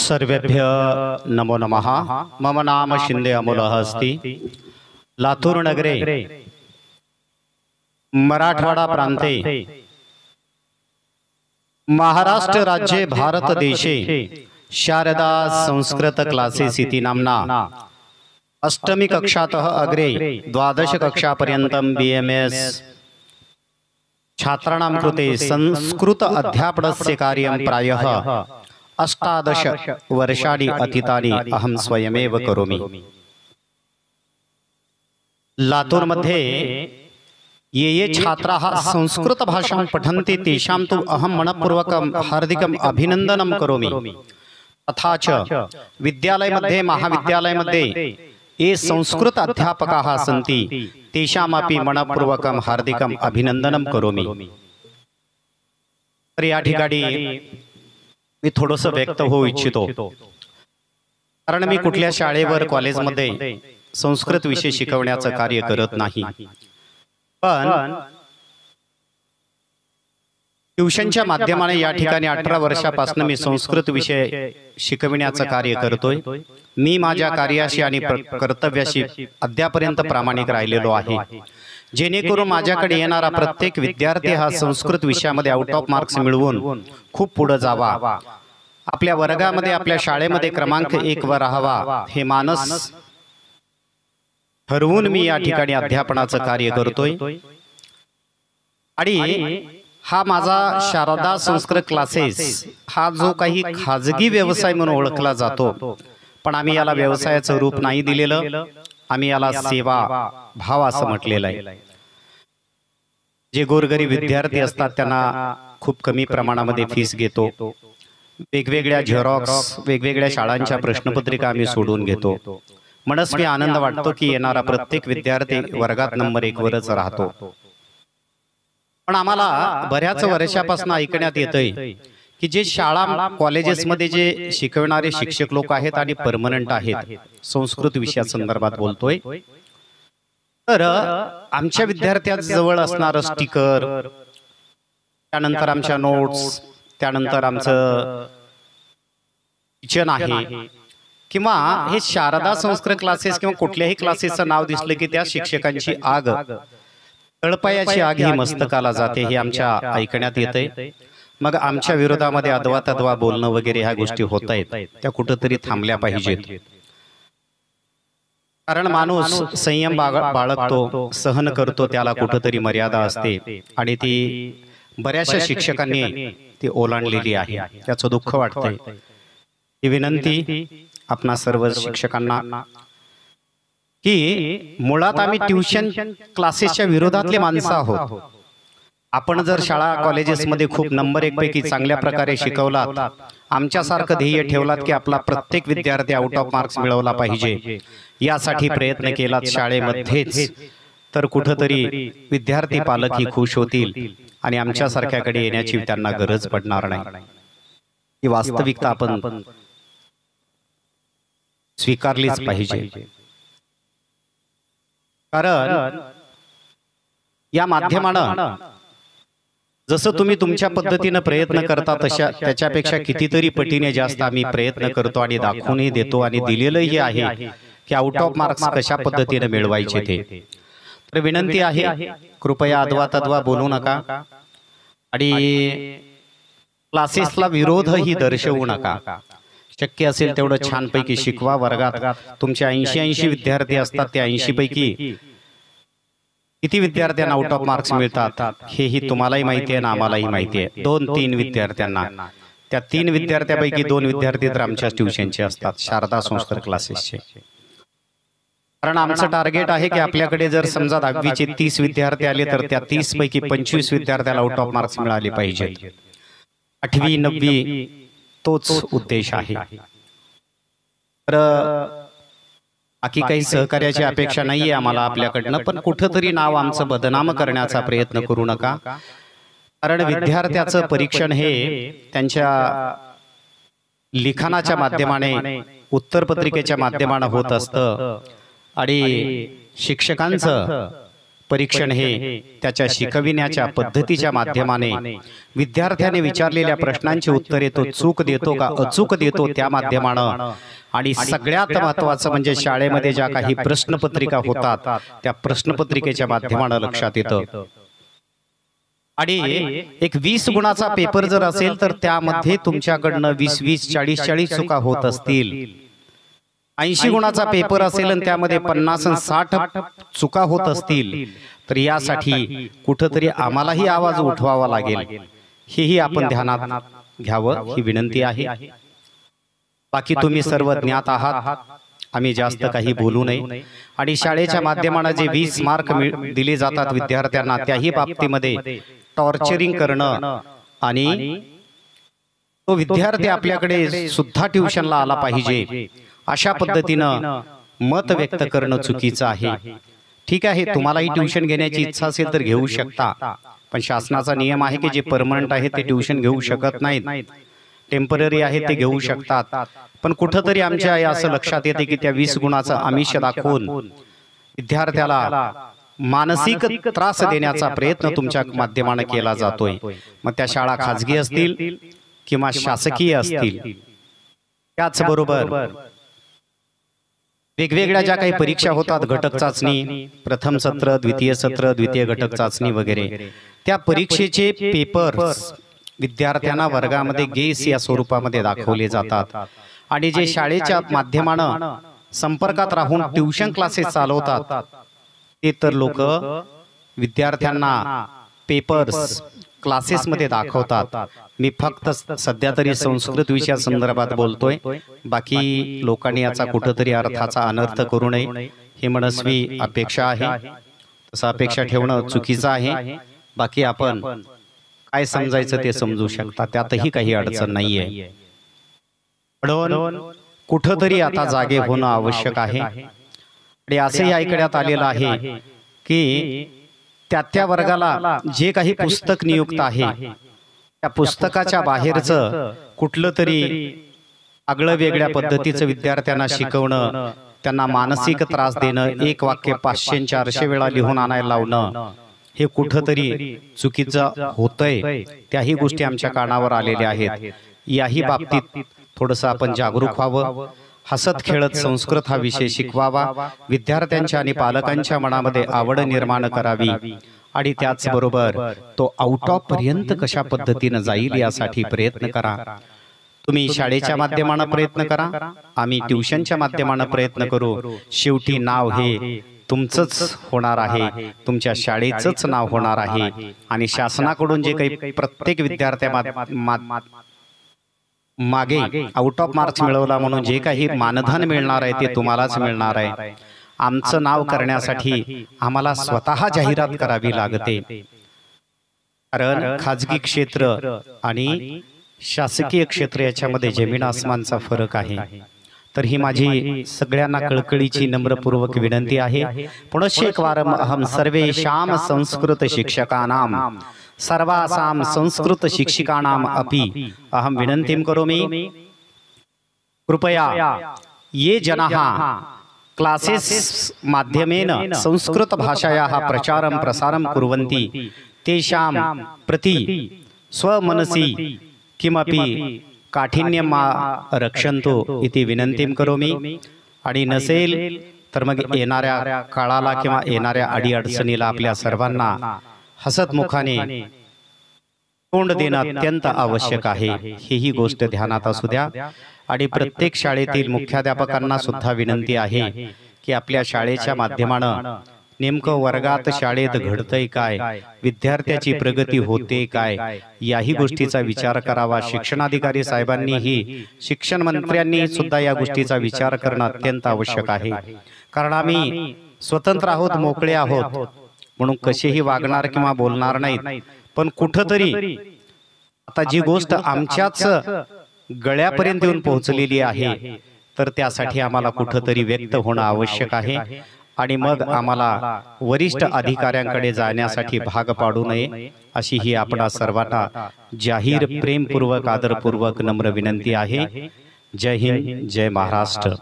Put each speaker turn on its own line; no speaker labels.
सर्वेभ्य नमो नमः। मम नाम शिंदे अमोलः अस्ति। लातूर नगरे मराठवाडा प्रांते महाराष्ट्र राज्ये भारत देशे शारदा संस्कृत क्लासेस इति नाम्ना अष्टमी कक्षातः अग्रे द्वादश कक्षापर्यन्तं BMS छात्राणां कृते संस्कृत अध्यापनस्य कार्यं प्रायः 18 वर्षाणि अतीतानि अहं स्वयमेव करोमि। लातूर मध्ये ये छात्राः संस्कृत भाषां पठन्ति तेषां तु अहं मनपूर्वकं हार्दिकम् अभिनन्दनं करोमि। तथा च विद्यालयमध्ये महाविद्यालयमध्ये ये संस्कृत अध्यापकाः सन्ति तेषामपि मनपूर्वकं हार्दिकम् अभिनन्दनं करोमि। तर या ठिकाणी मी थोडंसं व्यक्त होऊ इच्छितो, कारण मी कुठल्या शाळेवर कॉलेजमध्ये संस्कृत विषय शिकवण्याचं कार्य करत नाही, पण ट्यूशनच्या माध्यमाने या ठिकाणी 18 वर्षापासून मी संस्कृत विषय शिकविण्याचं कार्य करतोय। मी माझ्या कार्याशी आणि कर्तव्याशी अद्यापर्यंत प्रामाणिक राहिलेलो आहे, जेणेकरून माझ्याकडे येणारा प्रत्येक विद्यार्थी हा संस्कृत विषयामध्ये आउट ऑफ मार्क्स मिळवून खूप पुढे जावा, आपल्या वर्गामध्ये आपल्या शाळेमध्ये क्रमांक 1 वर राहावा, हे मानस ठरवून मी या ठिकाणी अध्यापनाचं कार्य करतोय। आणि हा माझा शारदा संस्कृत क्लासेस हा जो काही खाजगी व्यवसाय म्हणून ओळखला जातो, पण आम्ही याला व्यवसायाचं रूप नाही दिलेलं, आम्ही याला सेवा भाव असं म्हटलेलं आहे। जे गोरगरीब विद्यार्थी असतात त्यांना खूप कमी प्रमाणामध्ये फीस घेतो, वेगवेगळ्या झेरॉक्स वेगवेगळ्या शाळांच्या प्रश्नपत्रिका आम्ही सोडून घेतो। मनस्वी आनंद वाटतो की येणारा प्रत्येक विद्यार्थी वर्गात नंबर 1 वरच राहतो। पण आम्हाला बऱ्याच वर्षापासून ऐकण्यात येतंय की जे शाळा कॉलेजेसमध्ये जे शिकवणारे शिक्षक लोक आहेत आणि परमनंट आहेत, संस्कृत विषयासंदर्भात बोलतोय, तर आमच्या विद्यार्थ्यांजवळ असणारं स्टिकर, त्यानंतर आमच्या नोट्स, त्यानंतर आमचं किचन आहे, किंवा हे शारदा संस्कृत क्लासेस किंवा कुठल्याही क्लासेसचं नाव दिसलं की त्या शिक्षकांची आग, तळपायाची आग ही मस्तकाला जाते, हे आमच्या ऐकण्यात येतंय। मग आमच्या विरोधामध्ये अदवा तदवा बोलणं वगैरे ह्या गोष्टी होत आहेत, त्या कुठेतरी थांबल्या पाहिजेत। कारण माणूस संयम बाळगतो, सहन करतो, त्याला कुठेतरी मर्यादा असते, आणि ती बऱ्याचशा शिक्षकांनी ती ओलांडलेली आहे, त्याचं दुःख वाटतंय। ही विनंती आपणा सर्व शिक्षकांना की मुळात आम्ही ट्यूशन क्लासेसच्या विरोधातले माणसं आहोत। आपण जर शाळा कॉलेजेसमध्ये खूप नंबर 1 पैकी चांगल्या प्रकारे शिकवलात, आमच्यासारखं ध्येय ठेवलात की आपला प्रत्येक विद्यार्थी आउट ऑफ मार्क्स मिळवला पाहिजे, यासाठी प्रयत्न केलात शाळेमध्येच, तर कुठेतरी विद्यार्थी पालक ही खुश होतील आणि आमच्यासारख्याकडे येण्याची त्यांना गरज पडणार नाही। ही वास्तविकता आपण स्वीकारलीच पाहिजे। कारण या माध्यमानं जसं तुम्ही तुमच्या पद्धतीने प्रयत्न करता, तशा त्याच्यापेक्षा कितीतरी पटीने जास्त आम्ही प्रयत्न करतो आणि दाखवूनही देतो, आणि दिलेलंही आहे की आउट ऑफ मार्क्स कशा पद्धतीने मिळवायचे ते। तर विनंती आहे, कृपया अदवा तदवा बोलू नका आणि क्लासेसला विरोधही दर्शवू नका। शक्य असेल तेवढं छानपैकी शिकवा। वर्गात तुमचे 80 विद्यार्थी असतात, त्या 80 पैकी किती विद्यार्थ्यांना आउट ऑफ मार्क्स मिळतात हेही तुम्हालाही माहिती आहे आणि आम्हालाही माहिती आहे। 2-3 विद्यार्थ्यांना, त्या 3 विद्यार्थ्यांपैकी 2 विद्यार्थी तर आमच्या ट्यूशनचे असतात, शारदा संस्कृत क्लासेसचे। कारण आमचं टार्गेट आहे की आपल्याकडे जर समजा 10वीचे 30 विद्यार्थी आले, तर त्या 30 पैकी 25 विद्यार्थ्याला आउट ऑफ मार्क्स मिळाले पाहिजेत। 8वी 9वी तोच उद्देश आहे। तर बाकी काही सहकार्याची अपेक्षा नाहीये आम्हाला आपल्याकडनं, पण कुठेतरी नाव आमचं बदनाम करण्याचा प्रयत्न करू नका। कारण विद्यार्थ्याचं परीक्षण हे त्यांच्या लिखाणाच्या माध्यमाने, उत्तरपत्रिकेच्या माध्यमाने होत असतं, आणि शिक्षकांचं परीक्षण हे त्याच्या शिकविण्याच्या पद्धतीच्या माध्यमाने विद्यार्थ्याने विचारलेल्या प्रश्नांची उत्तरे तो चूक देतो का अचूक देतो त्या माध्यमानं, आणि सगळ्यात महत्त्वाचं म्हणजे शाळेमध्ये ज्या काही प्रश्नपत्रिका होतात त्या प्रश्नपत्रिकेच्या माध्यमानं लक्षात येतं। आणि एक 20 गुणाचा पेपर जर असेल तर त्यामध्ये तुमच्याकडनं 20-20, 40-40 चुका होत असतील। 80 गुणाचा पेपर असेल आणि त्यामध्ये 50-60 चुका होत असतील तर यासाठी कुठंतरी आम्हालाही आवाज उठवावा लागेल, हेही आपण ध्यानात घ्यावं ही विनंती आहे। बाकी तुम्ही सर्व ज्ञात आहात, आम्ही जास्त काही बोलू नये। आणि शाळेच्या माध्यमाने जे 20 मार्क दिले जातात विद्यार्थ्यांना, त्याही बाबतीमध्ये टॉर्चरिंग करणं आणि तो विद्यार्थी आपल्याकडे सुद्धा ट्युशनला आला पाहिजे अशा पद्धतीनं मत व्यक्त करणं चुकीचं आहे। ठीक आहे, तुम्हालाही ट्युशन घेण्याची इच्छा असेल तर घेऊ शकता, पण शासनाचा नियम आहे की जे परमनंट आहे ते ट्युशन घेऊ शकत नाहीत, टेम्पररी आहे ते घेऊ शकतात। पण कुठंतरी आमच्या असं लक्षात येते की त्या 20 गुणाचं आमिष दाखवून विद्यार्थ्याला मानसिक त्रास देण्याचा प्रयत्न तुमच्या माध्यमाने केला जातोय। मग त्या शाळा खाजगी असतील किंवा शासकीय असतील, त्याचबरोबर वेगवेगळ्या ज्या काही परीक्षा होतात, घटक चाचणी, प्रथम सत्र, द्वितीय सत्र, द्वितीय घटक चाचणी वगैरे, त्या परीक्षेचे पेपर्स विद्यार्थ्यांना वर्गामध्ये गेस या स्वरूपामध्ये दाखवले जातात। आणि जे शाळेच्या माध्यमानं संपर्कात राहून ट्युशन क्लासेस चालवतात ते तर लोक विद्यार्थ्यांना पेपर्स क्लासेसमध्ये दाखवतात। मी फक्त सध्या तरी संस्कृत विषया संदर्भात बोलतोय, बाकी लोकांनी याचा कुठंतरी अर्थाचा अनर्थ करू नये ही मनस्वी अपेक्षा आहे। तसं अपेक्षा ठेवणं चुकीचं आहे। बाकी आपण काय समजायचं ते समजू शकता, त्यातही काही अडचण नाहीये। म्हणून कुठंतरी आता जागे होणं आवश्यक आहे। आणि असंही ऐकण्यात आलेलं आहे की त्या वर्गाला जे काही पुस्तक नियुक्त आहे त्या पुस्तकाच्या बाहेरचं कुठलं तरी आगळं वेगळ्या पद्धतीचं विद्यार्थ्यांना शिकवणं, त्यांना मानसिक त्रास देणं, एक वाक्य 500-400 वेळा लिहून आणायला लावणं, हे कुठंतरी चुकीचं होतंय। त्याही गोष्टी आमच्या कानावर आलेल्या आहेत। याही बाबतीत थोडंसं आपण जागरूक व्हावं, हसत खेळत संस्कृत हा विषय शिकवावा, विद्यार्थ्यांच्या आणि पालकांच्या मनामध्ये आवड निर्माण करावी, आणि त्याचबरोबर तो आउट ऑफ पर्यंत कशा पद्धतीने जाईल यासाठी प्रयत्न करा। तुम्ही शाळेच्या माध्यमाने प्रयत्न करा, आम्ही ट्युशनच्या माध्यमाने प्रयत्न करू। शेवटी नाव हे तुमचंच होणार आहे, तुमच्या शाळेचंच नाव होणार आहे। आणि शासनाकडून जे काही प्रत्येक विद्यार्थ्या मागे आउट ऑफ मार्क्स मिळवला म्हणून जे काही मानधन मिळणार आहे ते तुम्हालाच मिळणार आहे। आमचं नाव करण्यासाठी आम्हाला स्वतः जाहिरात करावी लागते, कारण खाजगी क्षेत्र आणि शासकीय क्षेत्र याच्यामध्ये जमीन आसमानचा फरक आहे। तर ही माझी सगळ्यांना कळकळीची नम्रपूर्वक विनंती आहे। पुनश्चेकवारम अहम सर्वेषां संस्कृत शिक्षकानां सर्वासां संस्कृत शिक्षिकानां अपि अहम विनंतीं करोमि, कृपया ये जनाः क्लासेस माध्यमेन संस्कृत भाषायाः प्रचारं प्रसारं कुर्वन्ति तेषां प्रति स्वमनसि किमपि काठिन्यं रक्षन्तु इति विनंतीं करोमि। आणि नसेल तर मग येणाऱ्या काळाला किंवा येणाऱ्या अडीअडचणीला आपल्या सर्वांना हसतमुखाने तोंड देणं अत्यंत आवश्यक आहे, ही गोष्ट ध्यानात असू द्या। आणि प्रत्येक शाळेतील मुख्याध्यापकांना सुद्धा विनंती आहे की आपल्या शाळेच्या माध्यमानं नेमकं वर्गात शाळेत घडतंय काय, विद्यार्थ्याची प्रगती होते काय, याही गोष्टीचा विचार करावा। शिक्षणाधिकारी साहेबांनीही, शिक्षण मंत्र्यांनी सुद्धा या गोष्टीचा विचार करणं अत्यंत आवश्यक आहे। कारण आम्ही स्वतंत्र आहोत, मोकळे आहोत, म्हणून कसेही वागणार किंवा बोलणार नाहीत। पण कुठंतरी आता जी गोष्ट आमच्याच गळ्यापर्यंत येऊन पोहोचलेली आहे तर त्यासाठी आम्हाला कुठंतरी व्यक्त होणं आवश्यक आहे। आणि मग आम्हाला वरिष्ठ अधिकाऱ्यांकडे जाण्यासाठी भाग पाडू नये अशी ही आपणा सर्वांना जाहीर प्रेमपूर्वक आदरपूर्वक नम्र विनंती आहे। जय हिंद, जय महाराष्ट्र।